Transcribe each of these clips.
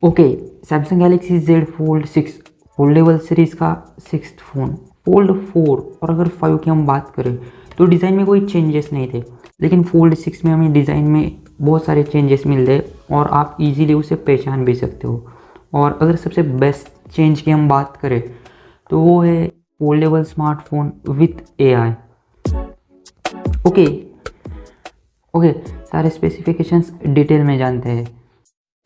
Okay, Samsung Galaxy Z fold 6 foldable series का 6th phone, fold 4 और अगर 5 की हम बात करें तो डिज़ाइन में कोई चेंजेस नहीं थे, लेकिन फोल्ड 6 में हमें डिज़ाइन में बहुत सारे चेंजेस मिल रहे और आप इजीली उसे पहचान भी सकते हो। और अगर सबसे बेस्ट चेंज की हम बात करें तो वो है foldable smartphone with AI। Okay okay, सारे स्पेसिफिकेशंस डिटेल में जानते हैं।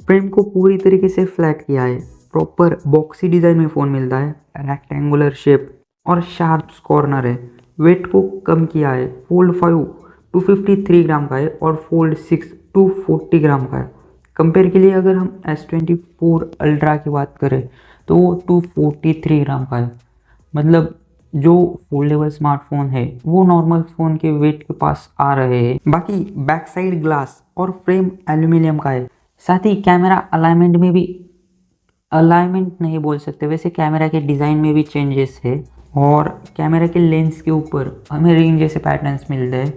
फ्रेम को पूरी तरीके से फ्लैट किया है, प्रॉपर बॉक्सी डिज़ाइन में फ़ोन मिलता है, रेक्टेंगुलर शेप और शार्प कॉर्नर है। वेट को कम किया है, फोल्ड 5 253 ग्राम का है और फोल्ड 6 240 ग्राम का है। कंपेयर के लिए अगर हम S24 अल्ट्रा की बात करें तो वो 243 ग्राम का है। मतलब जो फोल्डेबल स्मार्टफोन है वो नॉर्मल फ़ोन के वेट के पास आ रहे हैं। बाकी बैक साइड ग्लास और फ्रेम एल्यूमिनियम का है। साथ ही कैमरा अलाइनमेंट में भी, अलाइनमेंट नहीं बोल सकते वैसे, कैमरा के डिज़ाइन में भी चेंजेस है और कैमरा के लेंस के ऊपर हमें रिंग जैसे पैटर्न्स मिल रहे हैं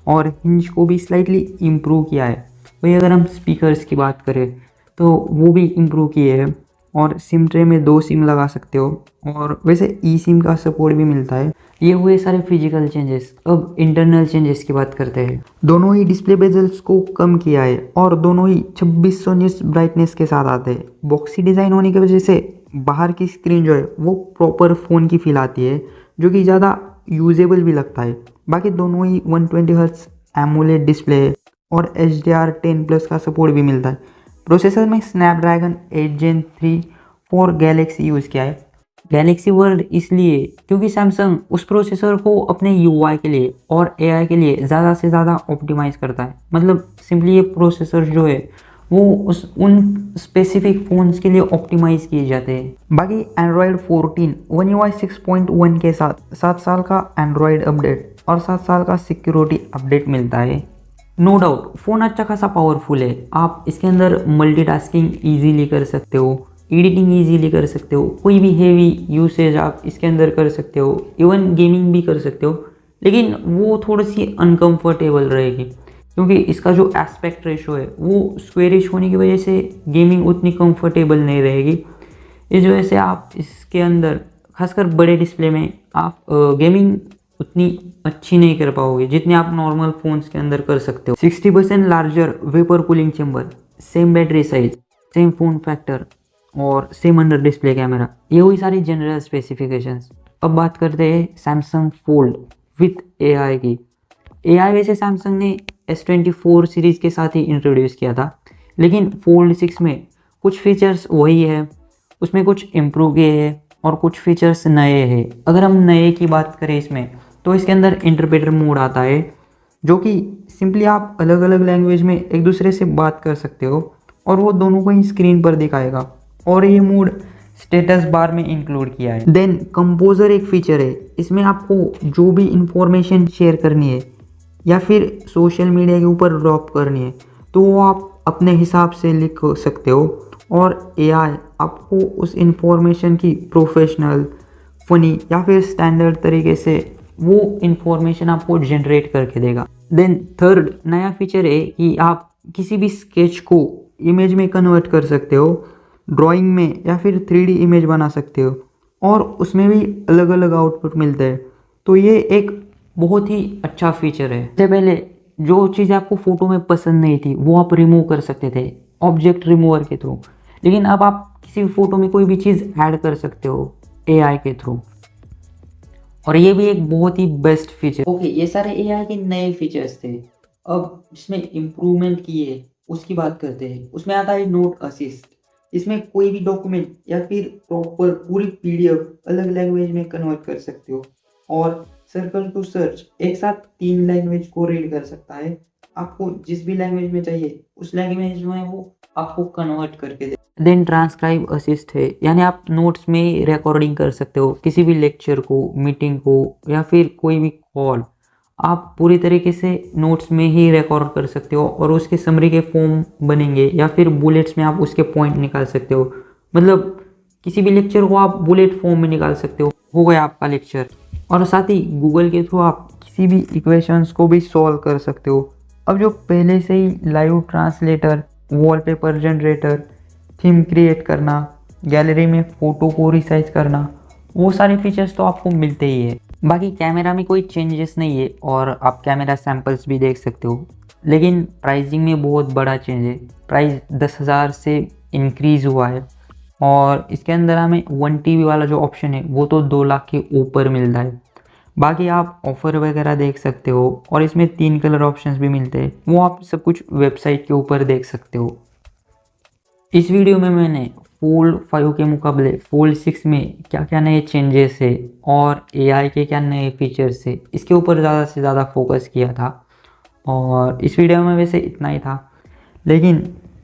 और हिंज को भी स्लाइटली इम्प्रूव किया है। वही अगर हम स्पीकर्स की बात करें तो वो भी इम्प्रूव किए हैं और सिम ट्रे में 2 सिम लगा सकते हो और वैसे ई सिम का सपोर्ट भी मिलता है। ये हुए सारे फिजिकल चेंजेस। अब इंटरनल चेंजेस की बात करते हैं। दोनों ही डिस्प्ले बेजल्स को कम किया है और दोनों ही 2600 निट्स ब्राइटनेस के साथ आते हैं। बॉक्सी डिज़ाइन होने की वजह से बाहर की स्क्रीन जो है वो प्रॉपर फ़ोन की फील आती है, जो कि ज़्यादा यूजेबल भी लगता है। बाकी दोनों ही 120 हर्ट्ज एमोलेड डिस्प्ले है और HDR10+ का सपोर्ट भी मिलता है। प्रोसेसर में Snapdragon 8 Gen 3 for Galaxy use किया है। गैलेक्सी वर्ल्ड इसलिए क्योंकि सैमसंग उस प्रोसेसर को अपने UI के लिए और AI के लिए ज़्यादा से ज़्यादा ऑप्टिमाइज करता है। मतलब सिंपली ये प्रोसेसर जो है वो उन स्पेसिफिक फ़ोन्स के लिए ऑप्टिमाइज किए जाते हैं। बाकी एंड्रॉयड 14 One UI 6.1 के साथ 7 साल का एंड्रॉयड अपडेट और 7 साल का सिक्योरिटी अपडेट मिलता है। नो डाउट फ़ोन अच्छा खासा पावरफुल है। आप इसके अंदर मल्टीटास्किंग इजीली कर सकते हो, एडिटिंग इजीली कर सकते हो, कोई भी हेवी यूसेज आप इसके अंदर कर सकते हो, इवन गेमिंग भी कर सकते हो। लेकिन वो थोड़ी सी अनकंफर्टेबल रहेगी क्योंकि इसका जो एस्पेक्ट रेशो है वो स्क्वेरिश होने की वजह से गेमिंग उतनी कंफर्टेबल नहीं रहेगी। इस वजह से आप इसके अंदर खासकर बड़े डिस्प्ले में आप गेमिंग उतनी अच्छी नहीं कर पाओगे जितने आप नॉर्मल फ़ोन्स के अंदर कर सकते हो। 60% larger vapour cooling chamber, same battery size, same phone factor और सेम अंडर डिस्प्ले कैमरा, ये हुई सारी जनरल स्पेसिफिकेशंस। अब बात करते हैं सैमसंग फोल्ड विथ AI की। AI वैसे सैमसंग ने S24 सीरीज़ के साथ ही इंट्रोड्यूस किया था, लेकिन फोल्ड 6 में कुछ फीचर्स वही है, उसमें कुछ इम्प्रूव किए हैं और कुछ फीचर्स नए हैं। अगर हम नए की बात करें इसमें तो इसके अंदर इंटरप्रेटर मोड आता है, जो कि सिंपली आप अलग अलग लैंग्वेज में एक दूसरे से बात कर सकते हो और वो दोनों को ही स्क्रीन पर दिखाएगा और ये मोड स्टेटस बार में इंक्लूड किया है। देन कंपोजर एक फीचर है, इसमें आपको जो भी इंफॉर्मेशन शेयर करनी है या फिर सोशल मीडिया के ऊपर ड्रॉप करनी है तो वो आप अपने हिसाब से लिख सकते हो और AI आपको उस इंफॉर्मेशन की प्रोफेशनल, फनी या फिर स्टैंडर्ड तरीके से वो इंफॉर्मेशन आपको जनरेट करके देगा। देन थर्ड नया फीचर है कि आप किसी भी स्केच को इमेज में कन्वर्ट कर सकते हो, ड्राइंग में या फिर 3D इमेज बना सकते हो और उसमें भी अलग अलग आउटपुट मिलते हैं। तो ये एक बहुत ही अच्छा फीचर है। इससे पहले जो चीज़ आपको फ़ोटो में पसंद नहीं थी वो आप रिमूव कर सकते थे ऑब्जेक्ट रिमूवर के थ्रू, लेकिन अब आप किसी भी फ़ोटो में कोई भी चीज़ ऐड कर सकते हो AI के थ्रू, और ये भी एक बहुत ही बेस्ट फीचर। ओके, ये सारे AI के नए फीचर्स थे। अब जिसमें इम्प्रूवमेंट किए उसकी बात करते हैं। उसमें आता है नोट असिस्ट। इसमें कोई भी डॉक्यूमेंट या फिर प्रॉपर पूरी PDF अलग लैंग्वेज में कन्वर्ट कर सकते हो और सर्कल टू सर्च एक साथ 3 लैंग्वेज को रीड कर सकता है। आपको जिस भी लैंग्वेज में चाहिए उस लैंग्वेज में वो आपको कन्वर्ट करके दे। देन ट्रांसक्राइब असिस्ट है, यानी आप नोट्स में रिकॉर्डिंग कर सकते हो किसी भी लेक्चर को, मीटिंग को या फिर कोई भी कॉल। आप पूरी तरीके से नोट्स में ही रिकॉर्ड कर सकते हो और उसके समरी के फॉर्म बनेंगे या फिर बुलेट्स में आप उसके पॉइंट निकाल सकते हो। मतलब किसी भी लेक्चर को आप बुलेट फॉर्म में निकाल सकते हो गया आपका लेक्चर। और साथ ही गूगल के थ्रू आप किसी भी इक्वेशंस को भी सॉल्व कर सकते हो। अब जो पहले से ही live translator, wallpaper generator, theme create करना, गैलरी में फ़ोटो को रिसाइज करना, वो सारे फीचर्स तो आपको मिलते ही है। बाकी कैमरा में कोई चेंजेस नहीं है और आप कैमरा सैम्पल्स भी देख सकते हो, लेकिन प्राइसिंग में बहुत बड़ा चेंज है। प्राइस 10,000 से इंक्रीज़ हुआ है और इसके अंदर हमें 1 TB वाला जो ऑप्शन है वो तो 2 लाख के ऊपर मिल रहा है। बाकी आप ऑफ़र वगैरह देख सकते हो और इसमें 3 कलर ऑप्शंस भी मिलते हैं, वो आप सब कुछ वेबसाइट के ऊपर देख सकते हो। इस वीडियो में मैंने फोल्ड 5 के मुकाबले फोल्ड 6 में क्या क्या नए चेंजेस है और AI के क्या नए फीचर्स है, इसके ऊपर ज़्यादा से ज़्यादा फोकस किया था। और इस वीडियो में वैसे इतना ही था, लेकिन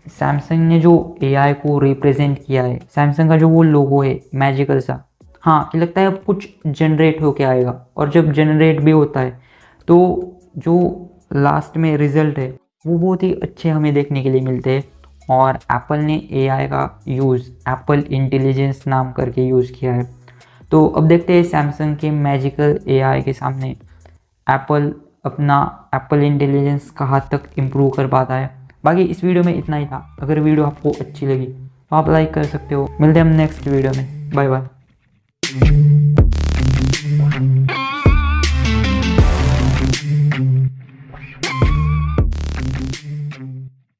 सैमसंग ने जो AI को रिप्रेजेंट किया है, सैमसंग का जो वो लोगो है मैजिकल सा, हाँ कि लगता है अब कुछ जनरेट होके आएगा। और जब जनरेट भी होता है तो जो लास्ट में रिजल्ट है वो बहुत ही अच्छे हमें देखने के लिए मिलते हैं। और एप्पल ने AI का यूज़ एप्पल इंटेलिजेंस नाम करके यूज़ किया है। तो अब देखते हैं सैमसंग के मैजिकल AI के सामने एप्पल अपना एप्पल इंटेलिजेंस कहाँ तक इम्प्रूव कर पाता है। बाकी इस वीडियो में इतना ही था। अगर वीडियो आपको अच्छी लगी तो आप लाइक कर सकते हो। मिलते हैं हम नेक्स्ट वीडियो में। Bye bye.